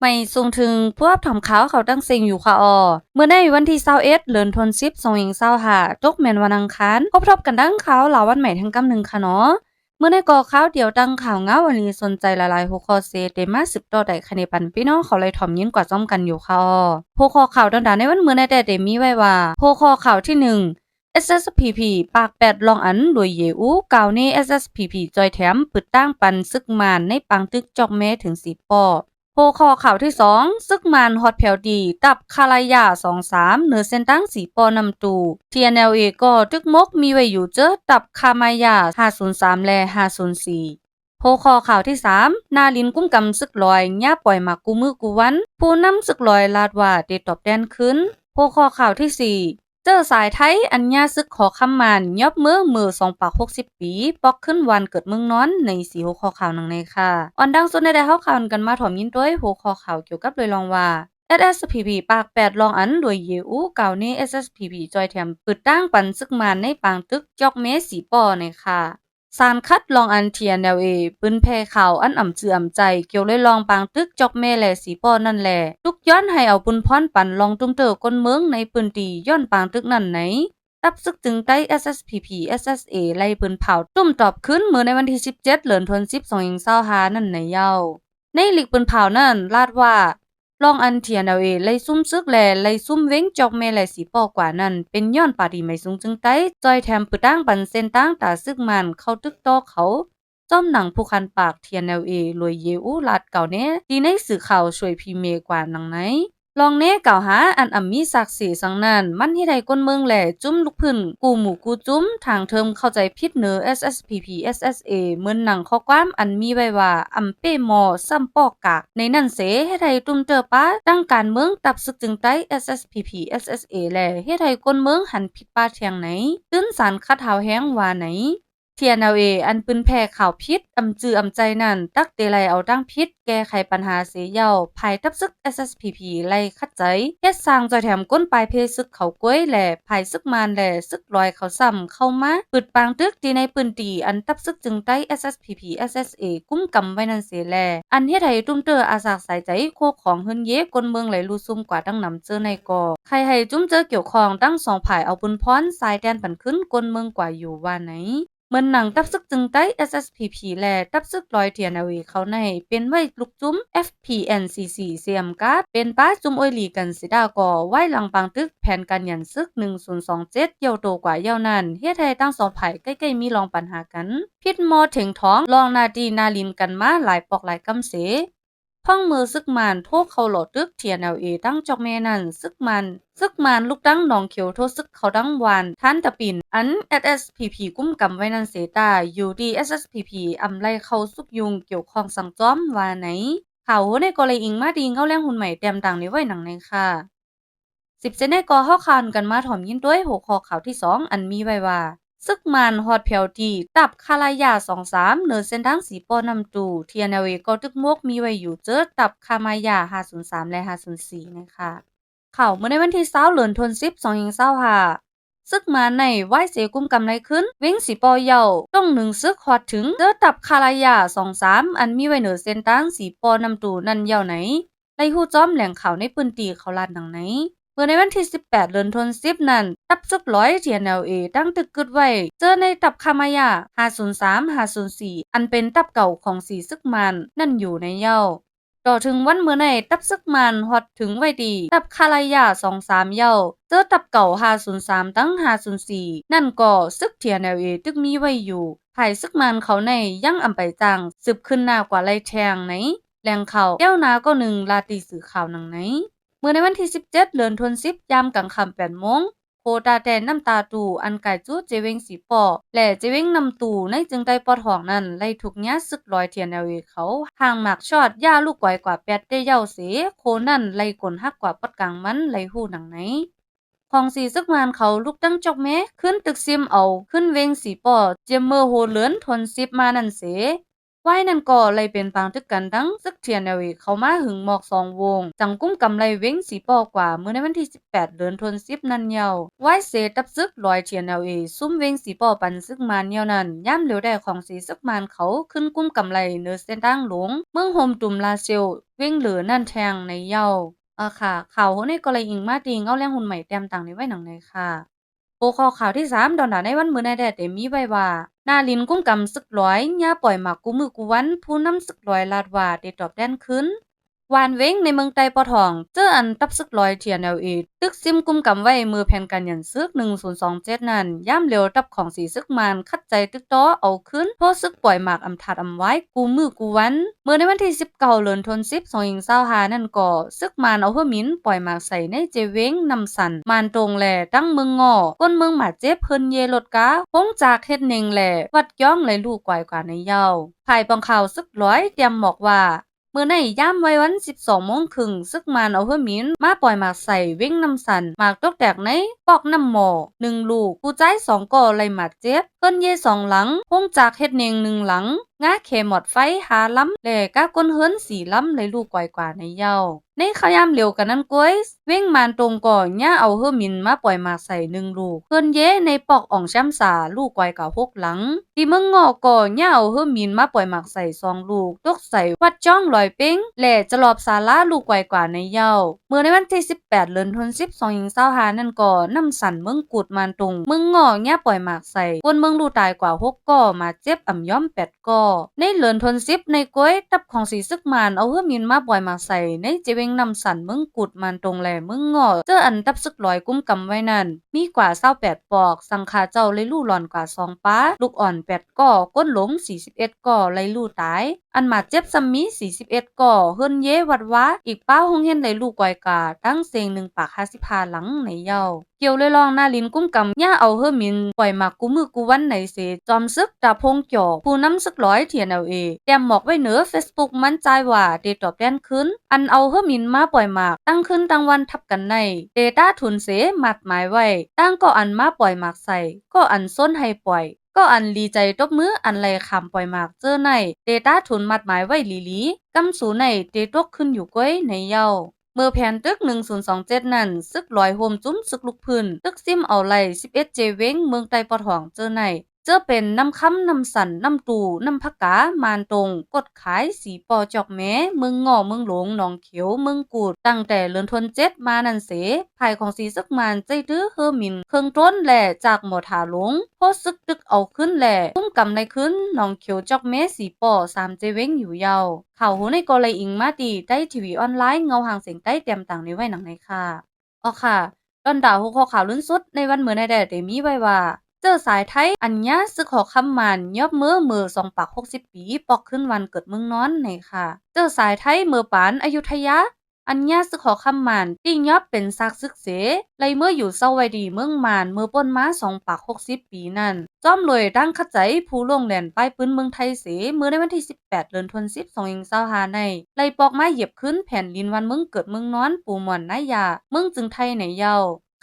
ไม่สูงถึงพวกทำขาวเขาตั้งเซ็งอยู่ค่ะเมื่อในวันที่21เดือนธันวาคม2025ตกแม่นวันอังคารพบทบกันดังขาวหลาวันใหม่ทั้งกำหนึ่งค่ะเนาะเมื่อในก่อข่าวเดียวดังข่าวเงาวันนี้สนใจหลายๆหัวข้อเซเดมา10ต่อได้คะแนนปันพี่น้องเขาเลยถ่อมยินกว่าจ้อมกันอยู่ค่ะหัวข้อข่าวดังๆในวันเมื่อในแต่เดมีไว้ว่าหัวข้อข่าวที่1 SSPP ปาก8ลองอันโดยเยอูกาวนี้ SSPP จอยแถมปึดตั้งปันซึกมานในปังตึกจอกแม้ถึง4ปอโพคอข่าวที่2ซึกมานฮอตแพวดีตับคาลายา23เหนือเส้นตั้ง4ปอนำตู TNLA ก็ตึกมกมีไว้อยู่เจอตับคามายา503และ504โพคอข่าวที่3นาลินกุ้มกำซึกลอยย่าปล่อยมากูมือกูวันผู้นำซึกลอยลาดว่าเดตอบแดนขึ้นโพคอข่าวที่4เจอสายไทยอัญญาซึกขอคำมานยอบมือ2ปาก60ปีปอกขึ้นวันเกิดเมืองนอนในสีหัวข้อข่าวนังในค่ะอ่อนดังสุดในได้เฮาข่าวกันมาถอมยินด้วยหัวข้อข่าวเกี่ยวกับเลยลองว่า SSPP ปาก8ลองอันโดยเยอูเก่านี้ SSPP จอยแถมปึดตั้งปันซึกมานในปางตึกจอกเมสีปอในค่ะสารคัดลองอัน TNLA ปืนแพข่าวอันอ่ำเจืออ่ำใจเกี่ยวเลยลองปางตึกจอกเมแลสีปอนั่นแหละทุกย้อนให้เอาปุนพรปันลองตุ้มเตอก้นเมืองในปืนตีย้อนปางตึกนั่นไหนรับซึกจึงใต้ SSPP SSA ไล่ปืนเผาตุ้มตอบขึ้นเมื่อในวันที่17เดือนธันวาคม2025นั่นในเย้าในหลีกปืนเผานั่นลาดว่าลองอันเทียนเอาไล่ซุ่มซึกแลไล่ซุ่มเว้งจอกเมแลสีปอกว่านั้นเป็นย้อนปาดีไม่สูงจึงใต้จอยแถมปึตั้งปันเส้นตั้งตาซึกมันเข้าตึกต่อเขาจ้อมหนังผู้คันปากเทียนเอารวยเยอูลาดเก่าเนี้ดีในสื่อข่าวช่วยพีเมกว่านังไหนลองเน่กล่าวหาอันอ่ำมีศักดิ์ศรีสังนั้นมันที่ใดก้นเมืองแหล่จุ้มลูกพื้นกูหมู่กูจุ้มทางเทิมเข้าใจผิดเนอ SSPP SSA เหมือนหนังข้อความอันมีไว้ว่าอำเป้มอซ้ำปอกกากในนั่นเสเฮ็ดให้ตุ้มเจอป้าตั้งการเมืองตับซึกจึงใต้ SSPP SSA แลเฮ็ดให้ก้นเมืองหันผิดป้าเทียงไหนตื้นสารคัดหาวแห้งว่าไหนTNLA อันปืนแผ่ข่าวพิษอำจืออำใจนั่นตักเตไลเอาตั้งพิษแก้ไขปัญหาเสียเย่าภายทับซึก SSPP ไล่คัดใจเฮ็ดสร้างจอยแถมก้นปลายเพซึกเขาก้วยแหล่ภายซึกมานแหล่ซึกลอยเขาซ้ำเข้ามาปึดปางตึกตีในปืนตีอันตับซึกจึงใต้ SSPP SSA กุ้มกำไว้นั่นเสียแลอันเฮ็ดให้ตุ้มเตออาสากสายใจโคของเฮินเยกนเมืองไหลลูซุ่มกว่าตั้งนำเจอในกอใครให้จุ้มเจอเกี่ยวข้องตั้ง2ภายเอาบุญพรสายแดนปันขึ้นกนเมืองกว่าอยู่ว่าไหนเหมือนหนังตับซึกจึงใต้ SSPP แลตับซึกลอยเทียนเอาเขาในเป็นไว้ลูกจุ้ม FPNCC เสียมการ์ดเป็นป้าจุ้มออยหลีกันสิดาก่อไว้หลังปังตึกแผนการยันซึก1027เยี่ยวโตกว่าเยี่ยวนั้นเฮ็ดให้ตั้งสองฝ่ายใกล้ๆมีรองปัญหากันพิดมอถึงท้องลองนาดีนาลินกันมาหลายปอกหลายกำเสพ่องมือซึกมานโทษเขาหลอดตึกเทียนเอาตั้งจอกแม่นั่นซึกมันลูกตั้งหนองเขียวโทษซึกเขาดังวานท่านตะปินอัน SSPP กุ้มกำไว้นั่นเสตาอยู่ดี SSPP อำไลเขาสุกยุงเกี่ยวข้องสังจ้อมว่าไหนข่าวในกรณีอิงมาดีเงาแรงหุ่นใหม่เต็มดังในไว้หนังในค่ะ10เซนในกอเฮาคานกันมาถ่อมยินด้วยหัวข้อข่าวที่2อันมีไว้ว่าซึกมันฮอดแผ่วดีตับคาลายา23เหนือเส้นทางสีปอนำตู TNLA ก็ตึกมกมีไว้อยู่เจอตับคามายา503และ504นะคะข่าวเมื่อในวันที่20เดือนธันวาคม2025ซึกมันในไหว้เสกุมกำไรขึ้นวิ่งสีปอเยาต้องหนึ่งซึกฮอดถึงเจอตับคาลายา23อันมีไว้เหนือเส้นทางสีปอนำตูนั่นเยาไหนไล่ฮู้จ้อมแหล่งข่าวในปืนตีเขาลาดหนังไหนเมื่อในวันที่18เดือนธันวาคมนั้นตับซึกร้อย TNLA ตั้งตึกกึดไว้เจอในตับคามายา503 504อันเป็นตับเก่าของสีซึกมันนั่นอยู่ในเย้าต่อถึงวันเมื่อในตับซึกมันฮอดถึงไว้ดีตับคาลายา23เย้าเจอตับเก่า503ตั้ง504นั่นก็ซึก TNLA ตึกมีไว้อยู่ภายซึกมันเขาในยังอำไปจังสืบขึ้นหน้ากว่าไล่แทงไหนแหล่งข่าวแก้วนาก็1ลาตีสื่อข่าวหนังไหนเมื่อในวันที่17เดือนธันวาคมยามกลางค่ำ8โมงโคตาแตนน้ำตาตูอันกายจู้เจเวงสีปอและเจเวงนำตูในจึงได้ปอทองนั้นไล่ทุกญาซึกลอยเทียนเอาเขาห่างหมากชอดย่าลูกไกวกว่า8ได้เย้าเสโคนั่นไล่กลฮักกว่าปดกลางมันไล่หู้หนังไหนของสีซึกมานเขาลูกตั้งจอกแม้ขึ้นตึกซิมเอาขึ้นเวงสีปอเจมเมอร์โหเลินทนซิบมานั่นเส ไว้นั่นก็เลยเป็นปางตึกกันดังซึกเทียนเวเข้ามาหึงหมอก2วงจังกุ้มกำไรเว้งสีปอกว่าเมื่อในวันที่18เดือนธันวาคมนั่นเยาไว้เสตับซึกลอยเทียนซุ่มเว้งสีปอปันซึกมานเยานั้นย่ำเหลียวได้ของสีซึกมานเขาขึ้นกุ้มกำไรเนื้อเส้นตั้งหลงเมืองโฮมตุ่มลาเซียวเว้งเหลือนั่นแทงในเยาค่ะข่าวในกรณีอิงมาติงเอาแรงหุ่นใหม่เต็มต่างในไว้หนังในค่ะโปข้อข่าวที่3ดอนดาในวันมื้อในแดดมีไว้ว่านาลินกุ้มกำซึกร้อยย่าปล่อยหมากกูมือกูวันผู้นำซึกร้อยลาดว่าได้ตอบแดนขึ้นวานเว้งในเมืองไต้ปอทองเจออันตับซึกร้อยเทียนตึกซิมกุมกำไว้มือแผ่นกันยันซึก1027นั่นย่ำเร็วตับของสีซึกมานคัดใจตึกต้อเอาขึ้นโพซึกปล่อยหมากอำทัดอำไว้กูมือกูวันเมื่อในวันที่19เดือนธันวาคม2025นั่นก็ซึกมานเอาเฮือมินปล่อยหมากใส่ในเจเว้งนำสันมานตรงแลตั้งเมืองงอก้นเมืองหมาเจ็บเพิ่นเยรถกาพงจากเฮ็ดเนงแลวัดย่องเลยลูกกว่าในเยาภายปองข่าวซึกร้อยเตรียมบอกว่าเมื่อในย่ามไว้วัน12:30ซึกมานเอาเฮือมินมาปล่อยหมากใส่เว้งน้ำสันหมากตกแตกในปอกน้ำหมอ1ลูกผู้ใจ2ก่อไล่หมาเจ็บเพิ่นเย2หลังพงจากเฮ็ดเนง1หลังงาเขหมดไฟหาล้ำแหล่ก้าก้นเฮิรน4ล้ำเลยลูกกว่าในเยาในขยามเหลียวกันนั้นก้อยเว้งมานตรงก่อย่าเอาเฮือมินมาปล่อยหมากใส่1ลูกเพิ่นเยในปอกอ่องช้ำสาลูกกว่า6หลังที่เมืองงอก่อย่าเอาเฮือมินมาปล่อยหมากใส่2ลูกตกใส่วัดจ้องลอยเป้งแหล่จะหลอบศาลาลูกกว่าในเยาเมื่อในวันที่18เดือนธันวาคม2025นั่นก็นำสันเมืองกุดมานตรงเมืองงอย่าปล่อยหมากใส่คนเมืองลูตายกว่า6ก่อมาเจ็บอ่ำย่อม8ก่อในเดือนธันวาคมในก้อยตับของสีซึกมานเอาเฮือมินมาปล่อยหมากใส่ในเจเวงนำสันเมืองกุดมานตรงแหล่เมืองงอเจออันตับซึกลอยกุ้มกำไว้นั่นมีกว่า28ปอกสังขาเจ้าเลยลู่หลอนกว่า2ป้าลูกอ่อน8ก่อก้นหลง41ก่อเลยลู่ตายอันมาเจ็บซัมมี41ก่อเฮิรนเยวัดวะอีกป้าหงเฮียนเลยลูกกาตั้งเสียง1ปาก55หลังในเยาเกี่ยวเลยลองหน้าลินกุ้มกำย่าเอาเฮือมินปล่อยหมากกูมือกูวันไหนเสจอมซึกตาพงจ่อผู้นำซึกร้อยเทียนแต้มหมอกไว้เหนือ Facebook มั่นใจว่าเดตอบแดนขึ้นอันเอาเฮือมินมาปล่อยหมากตั้งขึ้นตั้งวันทับกันในเดต้าทุนเสมัดหมายไว้ตั้งก็อันมาปล่อยหมากใส่ก็อันส้นให้ปล่อยก็อันลีใจตบมืออันไหลคำปล่อยหมากเจอในเดต้าทุนมัดหมายไว้ลีกำสูในเดตกขึ้นอยู่ก้อยในเยาเมื่อแผนตึก1027นั่นซึกลอยโฮมจุ้มซึกลุกพื้นตึกซิมเอาไหล11เจเว้งเมืองไต้ปอทองเจอในเจอเป็นน้ำค้ำน้ำสันน้ำตูน้ำผักกามานตรงกดขายสีปอจอกแม้เมืองงอเมืองหลงหนองเขียวเมืองกูดตั้งแต่เลือนทน7มานันเสภายของสีซึกมานใจดื้อเฮอมินเครื่องต้นแหล่จากหมอถาหลงโพซึกตึกเอาขึ้นแหล่ตุ้มกำในขึ้นหนองเขียวจอกแม้สีปอ3เจเว้งอยู่ยาวข่าวหูในกอเลยอิงมาตีใต้ทีวีออนไลน์เงาหางเสียงใต้เตรียมต่างในไว้หนังในค่ะอ๋อค่ะตอนดาวหัวข้อข่าวลุ้นสุดในวันเหมือนในแดดมีไว้ว่าเจอสายไทยอัญญาซึกหอคำมันยอบมือ2ปาก60ปีปอกขึ้นวันเกิดเมืองนอนในค่ะเจอสายไทยมือปานอยุธยาอัญญาซึกหอคำมันติ่งยอบเป็นซากซึกเสไลเมื่ออยู่เศร้าไว้ดีเมืองมานมือป้นม้า2ปาก60ปีนั่นจ้อมรวยดังขใจผู้ลงแหลนป้ายปืนเมืองไทยเสเมื่อในวันที่18เดือนธันวาคม2025ในไลปอกไม้เหยียบขึ้นแผ่นดินวันเมืองเกิดเมืองนอนปู่หม่อนนายาเมืองจึงไทยในเยา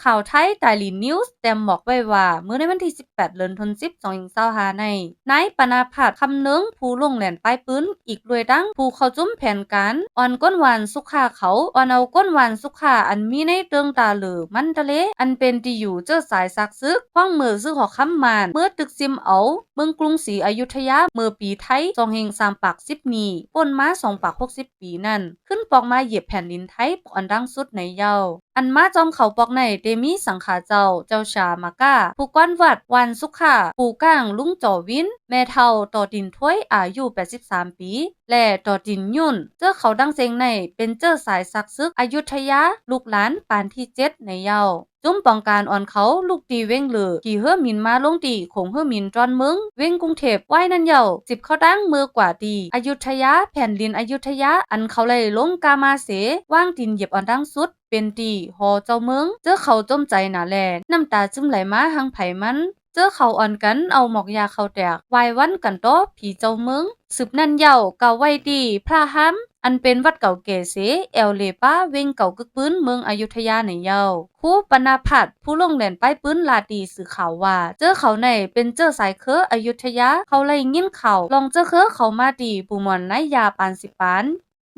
ข่าวไทยไดลีนิวส์แต้มบอกไว้ว่าเมื่อในวันที่18เดือนธันวาคม2025ในนายปนาภาสคำเนึงผู้ลงแหลนป้ายปืนอีกรวยดังผู้เข้าจุ้มแผนการอ่อนก้นวานสุขาเขาอ่อนเอาก้นวานสุขาอันมีในเตืองตาเหลือมันทะเลอันเป็นที่อยู่เจอสายซักซึกห้องมือซึกหอคำมานเมื่อตึกซิมเอาเมืองกรุงศรีอยุธยาเมื่อปีไทย2 ปาก10นีป่นมา2ปาก60ปีนั่นขึ้นปอกมาเหยียบแผ่นดินไทยปอกอันดังสุดในเยาอันมาจอมเขาปอกในเดมีสังขาเจ้าชามากาผู้ก้อนวัดวันสุขาผู้ก้างลุงจอวินแม่เฒ่าต่อดินถ้วยอายุ83ปีและต่อดินยุ่นเจ้าเขาดังเซงในเป็นเจ้าสายซักซึกอยุธยาลูกหลานปานที่7ในเยาจุ้มปองการอ่อนเขาลูกตีเว้งเหลือกี่เฮือมินมาลงตีคงเฮือมินจอนเมืองเว้งกรุงเทพไว้นั่นเยา10เขาดังมือกว่าตีอยุธยาแผ่นดินอยุธยาอันเขาเลยลงกามาเสว่างดินเหยียบอ่อนดังสุดเป็นตีหอเจ้าเมืองเจ้าเขาจมใจหนาแลน้ำตาจึมไหลมาหังไผมันเจอเขาอ่อนกันเอาหมอกยาเขาแตกวายวันกันโตผีเจ้าเมืองสืบนั่นเยาเกาไว้ดีพระห้ำ อันเป็นวัดเก่าแก่เสแอลเลป้าเวงเก่ากึกปื้นเมืองอยุธยาในเยาครูปนาพัฒน์ผู้ลงแหลนป้ายปื้นลาตีสื่อข่าวว่าเจอเขาในเป็นเจอสายเคออยุธยาเขาเลยยินเขาลองเจอเคอเขามาดีปูมอนนายยาปานสิปาน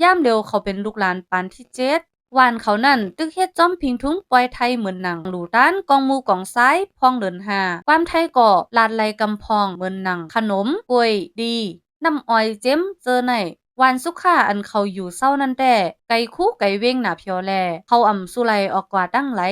ย่ามเร็วเขาเป็นลูกหลานปานที่เจ็ดวานเขานั่นตึกเฮ็ดจอมพิงทุ้งปล่อยไทยเหมือนหนังหลูด้านกองมูกองซ้ายพองเดินหาความไทยก่อลาดไหลกำพองเหมือนหนังขนมกล้วยดีน้ำอ้อยเจ้มเจอในวานสุขาอันเขาอยู่เศร้านั่นแต่ไก่คู่ไก่เว้งหนาเพียวแลเขาอ่ำสุไลออกกว่าตั้งไหล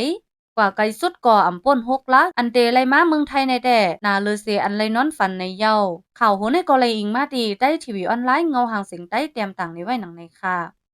กว่าไก่สุดก่ออ่ำป้นหกลักอันเตไลมาเมืองไทยในแต่นาเลเซอันไลนอนฝันในเย้าข่าวโหในก็เลยอิงมาดีได้ทีวีออนไลน์เงาหางเสียงใต้เตรียมต่างในไว้หนังในค่ะ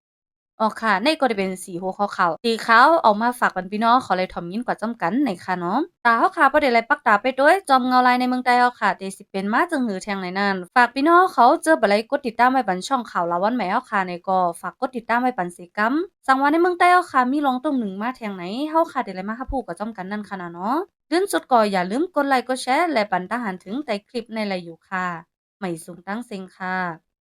อ๋อค่ะในก็จะเป็นสีหัวข้อข่าวตีขาวออกมาฝากกันพี่น้องขอเลยถ่อมยินกว่าจำกันในค่ะเนาะตาเฮาค่ะบ่ได้ไลปักตาไปด้วยจอมเงาลายในเมืองใต้เฮาค่ะเดสิเป็นมาจึงหือแทงในนั้นฝากพี่น้องเขาเจอบ่ไลกดติดตามไว้บันช่องข่าวลาวันใหม่เฮาค่ะในก็ฝากกดติดตามไว้ปันสิกำสังว่าในเมืองใต้เฮาค่ะมีลองตรงหนึ่งมาแทงไหนเฮาค่ะได้ไลมาฮับผู้กว่าจำกันนั่นค่ะเนาะดืนสุดก็อย่าลืมกดไลค์กดแชร์และปันตาหารถึงใต้คลิปในไลอยู่ค่ะไม่สูงตั้งเซ็งค่ะ